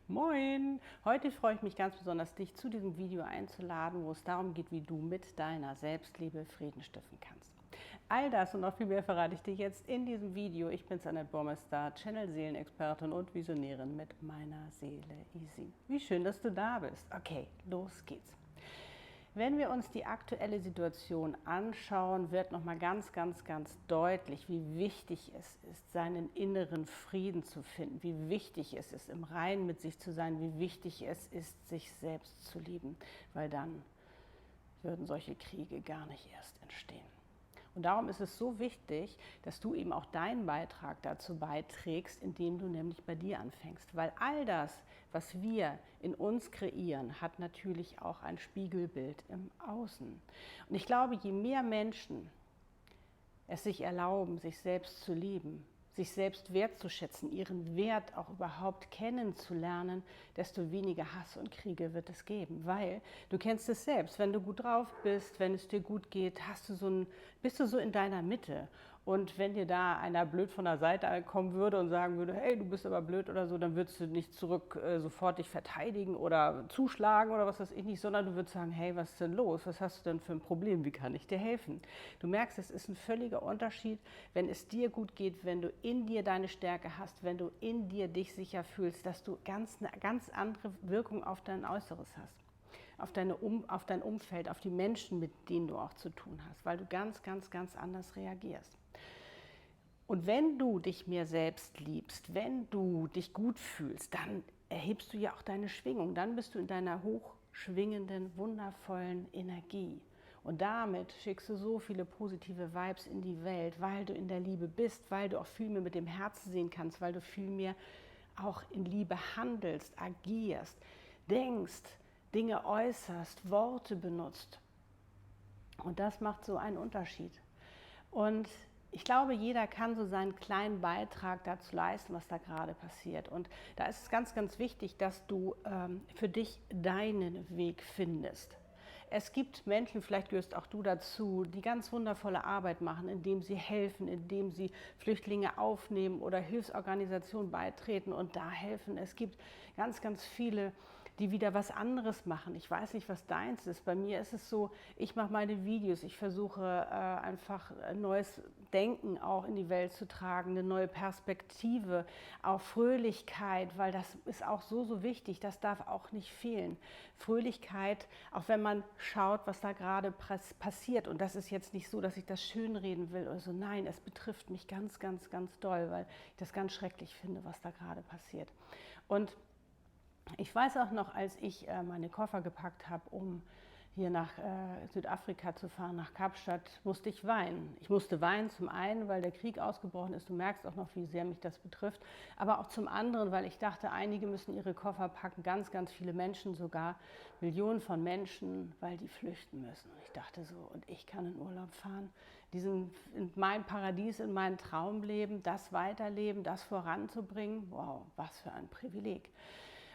Moin! Heute freue ich mich ganz besonders, dich zu diesem Video einzuladen, wo es darum geht, wie du mit deiner Selbstliebe Frieden stiften kannst. All das und noch viel mehr verrate ich dir jetzt in diesem Video. Ich bin Annette Bormester, Channel-Seelenexpertin und Visionärin mit meiner Seele Easy. Wie schön, dass du da bist. Okay, los geht's. Wenn wir uns die aktuelle Situation anschauen, wird nochmal ganz deutlich, wie wichtig es ist, seinen inneren Frieden zu finden, wie wichtig es ist, im Reinen mit sich zu sein, wie wichtig es ist, sich selbst zu lieben, weil dann würden solche Kriege gar nicht erst entstehen. Und darum ist es so wichtig, dass du eben auch deinen Beitrag dazu beiträgst, indem du nämlich bei dir anfängst. Weil all das, was wir in uns kreieren, hat natürlich auch ein Spiegelbild im Außen. Und ich glaube, je mehr Menschen es sich erlauben, sich selbst zu lieben, sich selbst wertzuschätzen, ihren Wert auch überhaupt kennenzulernen, desto weniger Hass und Kriege wird es geben. Weil du kennst es selbst, wenn du gut drauf bist, wenn es dir gut geht, bist du so in deiner Mitte. Und wenn dir da einer blöd von der Seite kommen würde und sagen würde, hey, du bist aber blöd oder so, dann würdest du nicht sofort dich verteidigen oder zuschlagen oder was weiß ich nicht, sondern du würdest sagen, hey, was ist denn los? Was hast du denn für ein Problem? Wie kann ich dir helfen? Du merkst, es ist ein völliger Unterschied, wenn es dir gut geht, wenn du in dir deine Stärke hast, wenn du in dir dich sicher fühlst, dass du eine ganz andere Wirkung auf dein Äußeres hast, auf dein Umfeld, auf die Menschen, mit denen du auch zu tun hast, weil du ganz anders reagierst. Und wenn du dich mehr selbst liebst, wenn du dich gut fühlst, dann erhebst du ja auch deine Schwingung, dann bist du in deiner hochschwingenden, wundervollen Energie. Und damit schickst du so viele positive Vibes in die Welt, weil du in der Liebe bist, weil du auch viel mehr mit dem Herzen sehen kannst, weil du viel mehr auch in Liebe handelst, agierst, denkst, Dinge äußerst, Worte benutzt. Und das macht so einen Unterschied. Und ich glaube, jeder kann so seinen kleinen Beitrag dazu leisten, was da gerade passiert. Und da ist es ganz wichtig, dass du für dich deinen Weg findest. Es gibt Menschen, vielleicht gehörst auch du dazu, die ganz wundervolle Arbeit machen, indem sie helfen, indem sie Flüchtlinge aufnehmen oder Hilfsorganisationen beitreten und da helfen. Es gibt ganz viele, die wieder was anderes machen. Ich weiß nicht, was deins ist. Bei mir ist es so, ich mache meine Videos, ich versuche einfach ein neues Denken auch in die Welt zu tragen, eine neue Perspektive, auch Fröhlichkeit, weil das ist auch so wichtig, das darf auch nicht fehlen. Fröhlichkeit, auch wenn man schaut, was da gerade passiert. Und das ist jetzt nicht so, dass ich das schönreden will oder so. Nein, es betrifft mich ganz doll, weil ich das ganz schrecklich finde, was da gerade passiert. Und ich weiß auch noch, als ich meine Koffer gepackt habe, um hier nach Südafrika zu fahren, nach Kapstadt, musste ich weinen. Ich musste weinen zum einen, weil der Krieg ausgebrochen ist. Du merkst auch noch, wie sehr mich das betrifft. Aber auch zum anderen, weil ich dachte, einige müssen ihre Koffer packen, ganz viele Menschen sogar, Millionen von Menschen, weil die flüchten müssen. Und ich dachte so, und ich kann in Urlaub fahren, in mein Paradies, in mein Traumleben, das weiterleben, das voranzubringen. Wow, was für ein Privileg.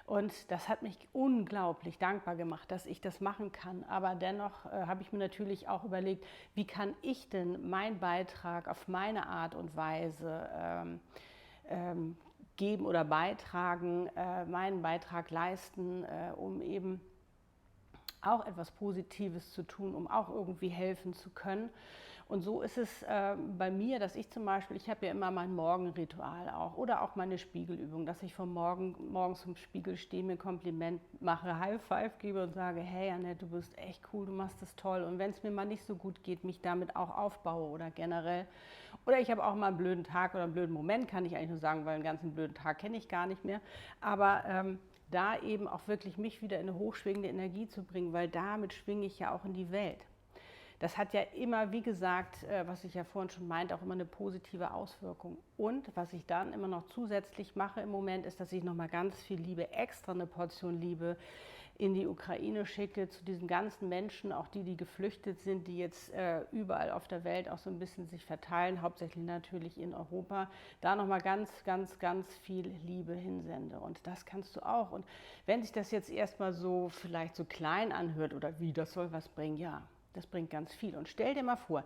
Und das hat mich unglaublich dankbar gemacht, dass ich das machen kann. Aber dennoch habe ich mir natürlich auch überlegt, wie kann ich denn meinen Beitrag auf meine Art und Weise geben oder beitragen, meinen Beitrag leisten, um eben auch etwas Positives zu tun, um auch irgendwie helfen zu können. Und so ist es bei mir, dass ich zum Beispiel, ich habe ja immer mein Morgenritual auch oder auch meine Spiegelübung, dass ich morgens zum Spiegel stehe, mir ein Kompliment mache, High Five gebe und sage, hey Annette, du bist echt cool, du machst das toll. Und wenn es mir mal nicht so gut geht, mich damit auch aufbaue oder generell. Oder ich habe auch mal einen blöden Tag oder einen blöden Moment, kann ich eigentlich nur sagen, weil einen ganzen blöden Tag kenne ich gar nicht mehr. Aber da eben auch wirklich mich wieder in eine hochschwingende Energie zu bringen, weil damit schwinge ich ja auch in die Welt. Das hat ja immer, wie gesagt, was ich ja vorhin schon meinte, auch immer eine positive Auswirkung. Und was ich dann immer noch zusätzlich mache im Moment, ist, dass ich nochmal ganz viel Liebe, extra eine Portion Liebe in die Ukraine schicke, zu diesen ganzen Menschen, auch die geflüchtet sind, die jetzt überall auf der Welt auch so ein bisschen sich verteilen, hauptsächlich natürlich in Europa, da nochmal ganz viel Liebe hinsende. Und das kannst du auch. Und wenn sich das jetzt erstmal so vielleicht so klein anhört oder wie, das soll was bringen, ja. Das bringt ganz viel. Und stell dir mal vor,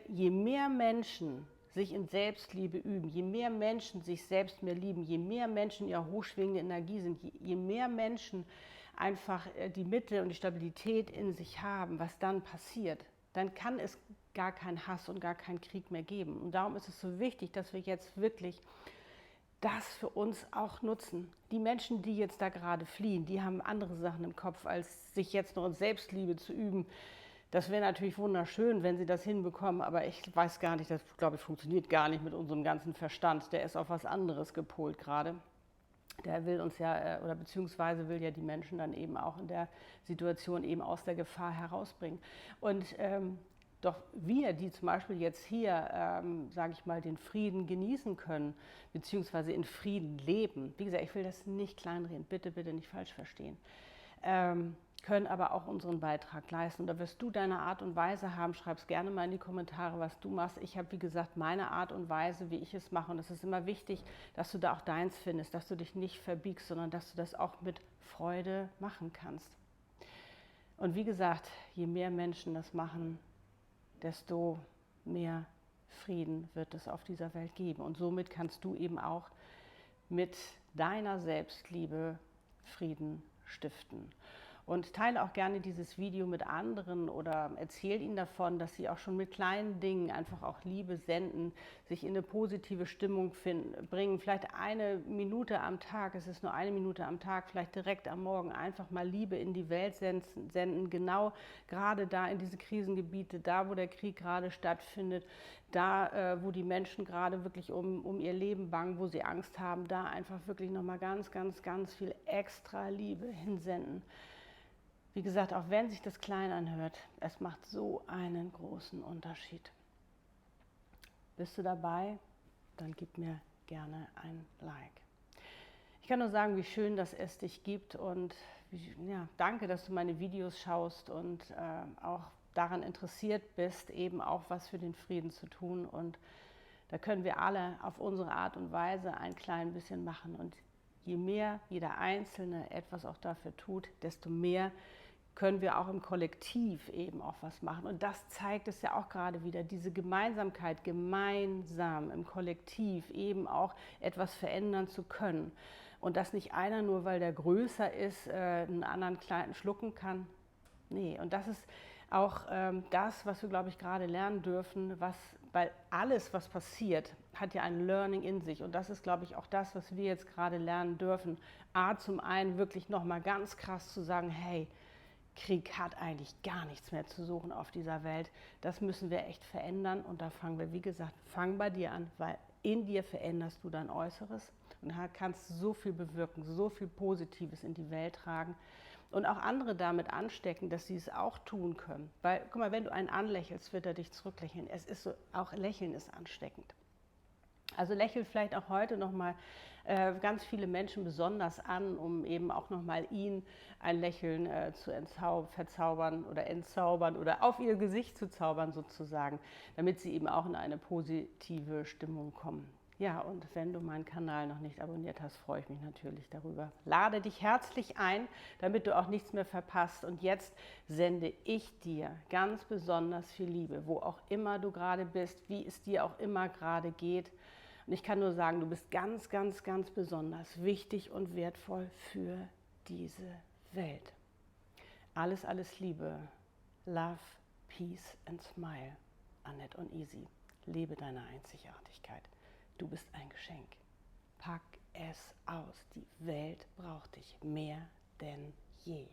je mehr Menschen sich in Selbstliebe üben, je mehr Menschen sich selbst mehr lieben, je mehr Menschen in ihrer hochschwingenden Energie sind, je mehr Menschen einfach die Mitte und die Stabilität in sich haben, was dann passiert, dann kann es gar keinen Hass und gar keinen Krieg mehr geben. Und darum ist es so wichtig, dass wir jetzt wirklich das für uns auch nutzen. Die Menschen, die jetzt da gerade fliehen, die haben andere Sachen im Kopf, als sich jetzt noch in Selbstliebe zu üben. Das wäre natürlich wunderschön, wenn sie das hinbekommen, aber ich weiß gar nicht, das glaube ich funktioniert gar nicht mit unserem ganzen Verstand. Der ist auf was anderes gepolt gerade. Der will uns ja, oder beziehungsweise will ja die Menschen dann eben auch in der Situation eben aus der Gefahr herausbringen. Und doch wir, die zum Beispiel jetzt hier, sage ich mal, den Frieden genießen können, beziehungsweise in Frieden leben, wie gesagt, ich will das nicht kleinreden, bitte, bitte nicht falsch verstehen, können aber auch unseren Beitrag leisten. Und da wirst du deine Art und Weise haben, schreib es gerne mal in die Kommentare, was du machst. Ich habe, wie gesagt, meine Art und Weise, wie ich es mache. Und es ist immer wichtig, dass du da auch deins findest, dass du dich nicht verbiegst, sondern dass du das auch mit Freude machen kannst. Und wie gesagt, je mehr Menschen das machen, desto mehr Frieden wird es auf dieser Welt geben. Und somit kannst du eben auch mit deiner Selbstliebe Frieden stiften. Und teile auch gerne dieses Video mit anderen oder erzähl ihnen davon, dass sie auch schon mit kleinen Dingen einfach auch Liebe senden, sich in eine positive Stimmung bringen. Vielleicht eine Minute am Tag, es ist nur eine Minute am Tag, vielleicht direkt am Morgen einfach mal Liebe in die Welt senden. Genau gerade da in diese Krisengebiete, da wo der Krieg gerade stattfindet, da wo die Menschen gerade wirklich um ihr Leben bangen, wo sie Angst haben, da einfach wirklich nochmal ganz, ganz, ganz viel extra Liebe hinsenden. Wie gesagt, auch wenn sich das klein anhört, es macht so einen großen Unterschied. Bist du dabei? Dann gib mir gerne ein Like. Ich kann nur sagen, wie schön, dass es dich gibt und danke, dass du meine Videos schaust und auch daran interessiert bist, eben auch was für den Frieden zu tun. Und da können wir alle auf unsere Art und Weise ein klein bisschen machen. Und je mehr jeder Einzelne etwas auch dafür tut, desto mehr können wir auch im Kollektiv eben auch was machen. Und das zeigt es ja auch gerade wieder, diese Gemeinsamkeit, gemeinsam im Kollektiv eben auch etwas verändern zu können. Und dass nicht einer nur, weil der größer ist, einen anderen kleinen schlucken kann. Nee, und das ist auch das, was wir, glaube ich, gerade lernen dürfen, weil alles, was passiert, hat ja ein Learning in sich. Und das ist, glaube ich, auch das, was wir jetzt gerade lernen dürfen. Zum einen wirklich nochmal ganz krass zu sagen, hey, Krieg hat eigentlich gar nichts mehr zu suchen auf dieser Welt. Das müssen wir echt verändern und da fangen wir, wie gesagt, fang bei dir an, weil in dir veränderst du dein Äußeres und kannst so viel bewirken, so viel Positives in die Welt tragen und auch andere damit anstecken, dass sie es auch tun können. Weil, guck mal, wenn du einen anlächelst, wird er dich zurücklächeln. Es ist so, auch Lächeln ist ansteckend. Also lächel vielleicht auch heute nochmal ganz viele Menschen besonders an, um eben auch nochmal ihnen ein Lächeln zu verzaubern oder entzaubern oder auf ihr Gesicht zu zaubern sozusagen, damit sie eben auch in eine positive Stimmung kommen. Ja, und wenn du meinen Kanal noch nicht abonniert hast, freue ich mich natürlich darüber. Lade dich herzlich ein, damit du auch nichts mehr verpasst. Und jetzt sende ich dir ganz besonders viel Liebe, wo auch immer du gerade bist, wie es dir auch immer gerade geht. Und ich kann nur sagen, du bist ganz, ganz, ganz besonders wichtig und wertvoll für diese Welt. Alles, alles Liebe. Love, Peace and Smile. Annette und Easy. Lebe deine Einzigartigkeit. Du bist ein Geschenk. Pack es aus. Die Welt braucht dich mehr denn je.